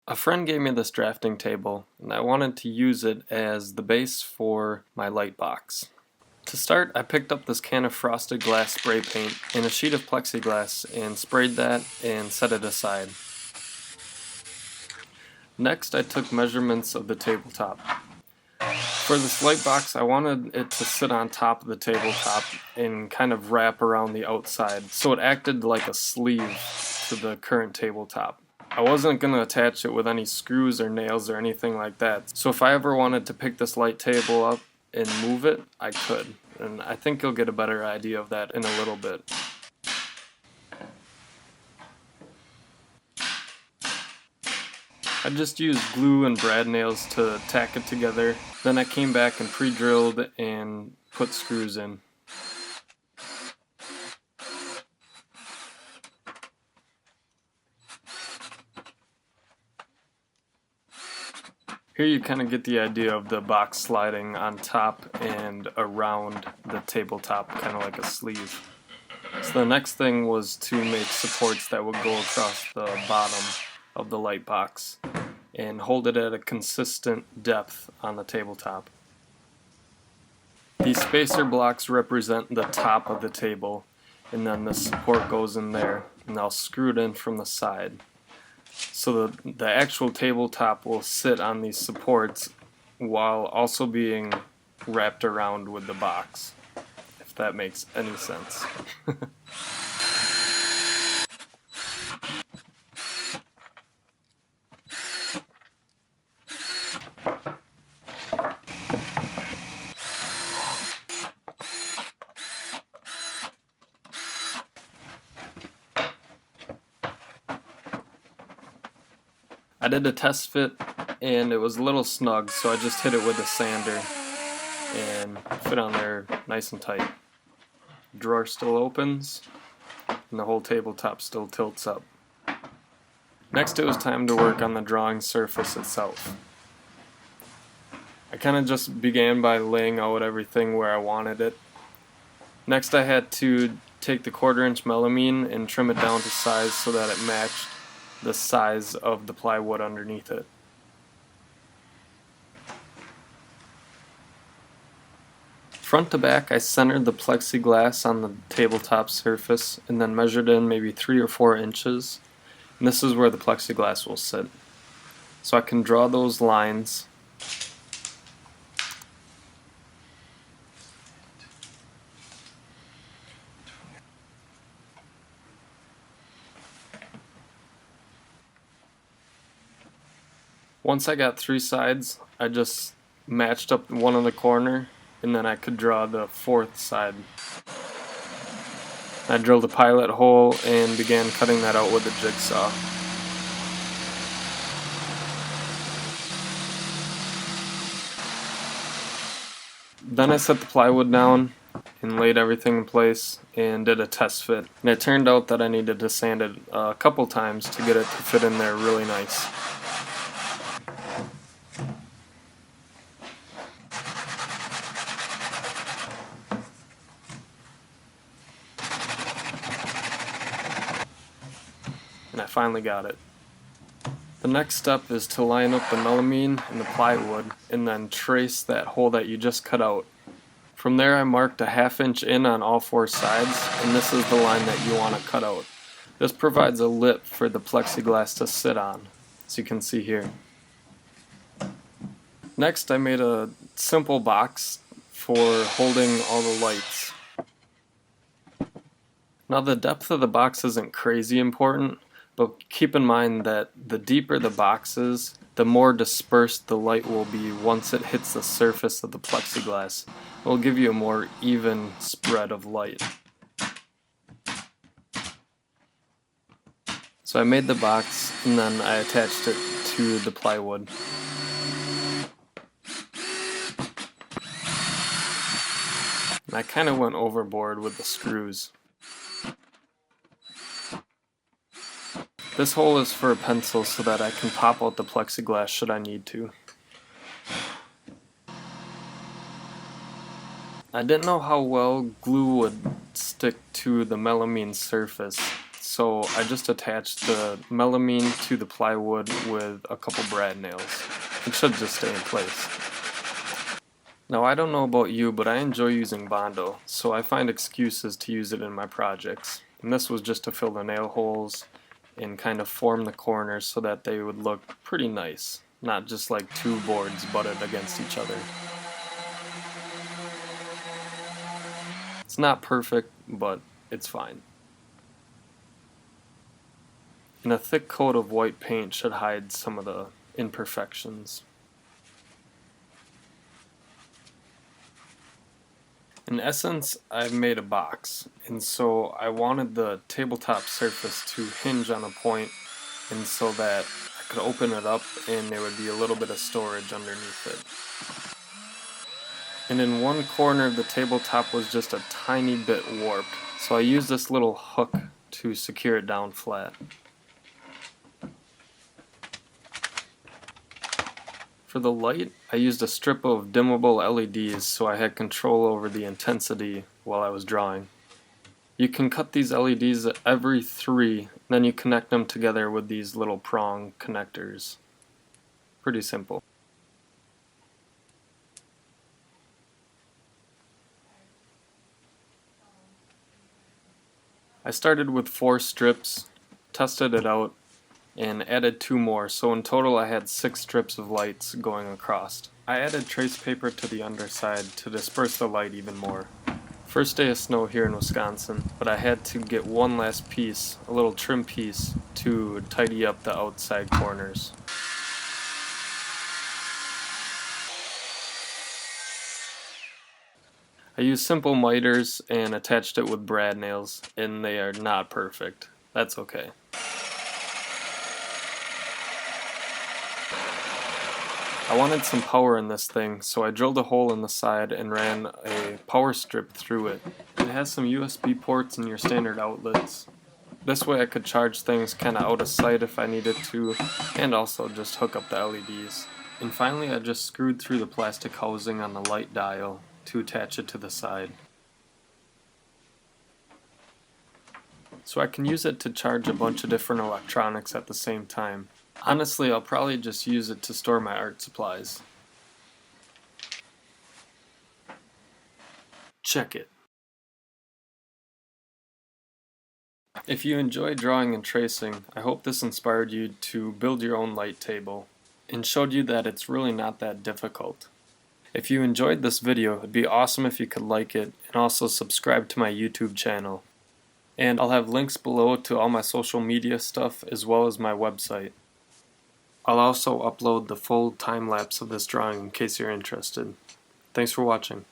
A friend gave me this drafting table, and I wanted to use it as the base for my light box. To start, I picked up this can of frosted glass spray paint and a sheet of plexiglass and sprayed that and set it aside. Next, I took measurements of the tabletop. For this light box, I wanted it to sit on top of the tabletop and kind of wrap around the outside, so it acted like a sleeve to the current tabletop. I wasn't going to attach it with any screws or nails or anything like that, so if I ever wanted to pick this light table up and move it, I could, and I think you'll get a better idea of that in a little bit. I just used glue and brad nails to tack it together, then I came back and pre-drilled and put screws in. Here you kind of get the idea of the box sliding on top and around the tabletop, kind of like a sleeve. So the next thing was to make supports that would go across the bottom of the light box and hold it at a consistent depth on the tabletop. These spacer blocks represent the top of the table, and then the support goes in there, and I'll screw it in from the side. So the actual tabletop will sit on these supports while also being wrapped around with the box, if that makes any sense. I did a test fit and it was a little snug, so I just hit it with a sander and fit on there nice and tight. The drawer still opens and the whole tabletop still tilts up. Next it was time to work on the drawing surface itself. I kind of just began by laying out everything where I wanted it. Next I had to take the 1/4 inch melamine and trim it down to size so that it matched the size of the plywood underneath it. Front to back, I centered the plexiglass on the tabletop surface and then measured in maybe 3 or 4 inches. And this is where the plexiglass will sit. So I can draw those lines. Once I got 3 sides, I just matched up one in the corner, and then I could draw the 4th side. I drilled a pilot hole and began cutting that out with a jigsaw. Then I set the plywood down and laid everything in place and did a test fit. And it turned out that I needed to sand it a couple times to get it to fit in there really nice. And I finally got it. The next step is to line up the melamine and the plywood and then trace that hole that you just cut out. From there I marked a 1/2 inch in on all 4 sides, and this is the line that you want to cut out. This provides a lip for the plexiglass to sit on, as you can see here. Next I made a simple box for holding all the lights. Now the depth of the box isn't crazy important, but keep in mind that the deeper the box is, the more dispersed the light will be once it hits the surface of the plexiglass. It will give you a more even spread of light. So I made the box and then I attached it to the plywood. And I kind of went overboard with the screws. This hole is for a pencil so that I can pop out the plexiglass should I need to. I didn't know how well glue would stick to the melamine surface, so I just attached the melamine to the plywood with a couple brad nails. It should just stay in place. Now I don't know about you, but I enjoy using bondo, so I find excuses to use it in my projects. And this was just to fill the nail holes and kind of form the corners so that they would look pretty nice, not just like two boards butted against each other. It's not perfect, but it's fine. And a thick coat of white paint should hide some of the imperfections. In essence, I've made a box, and so I wanted the tabletop surface to hinge on a point, and so that I could open it up and there would be a little bit of storage underneath it. And in one corner of the tabletop was just a tiny bit warped, so I used this little hook to secure it down flat. For the light, I used a strip of dimmable LEDs so I had control over the intensity while I was drawing. You can cut these LEDs every 3, then you connect them together with these little prong connectors. Pretty simple. I started with 4 strips, tested it out, and added 2 more, so in total I had 6 strips of lights going across. I added trace paper to the underside to disperse the light even more. First day of snow here in Wisconsin, but I had to get one last piece, a little trim piece, to tidy up the outside corners. I used simple miters and attached it with brad nails, and they are not perfect. That's okay. I wanted some power in this thing, so I drilled a hole in the side and ran a power strip through it. It has some USB ports and your standard outlets. This way I could charge things kinda out of sight if I needed to, and also just hook up the LEDs. And finally I just screwed through the plastic housing on the light dial to attach it to the side. So I can use it to charge a bunch of different electronics at the same time. Honestly, I'll probably just use it to store my art supplies. Check it. If you enjoy drawing and tracing, I hope this inspired you to build your own light table and showed you that it's really not that difficult. If you enjoyed this video, it'd be awesome if you could like it and also subscribe to my YouTube channel. And I'll have links below to all my social media stuff as well as my website. I'll also upload the full time lapse of this drawing in case you're interested. Thanks for watching.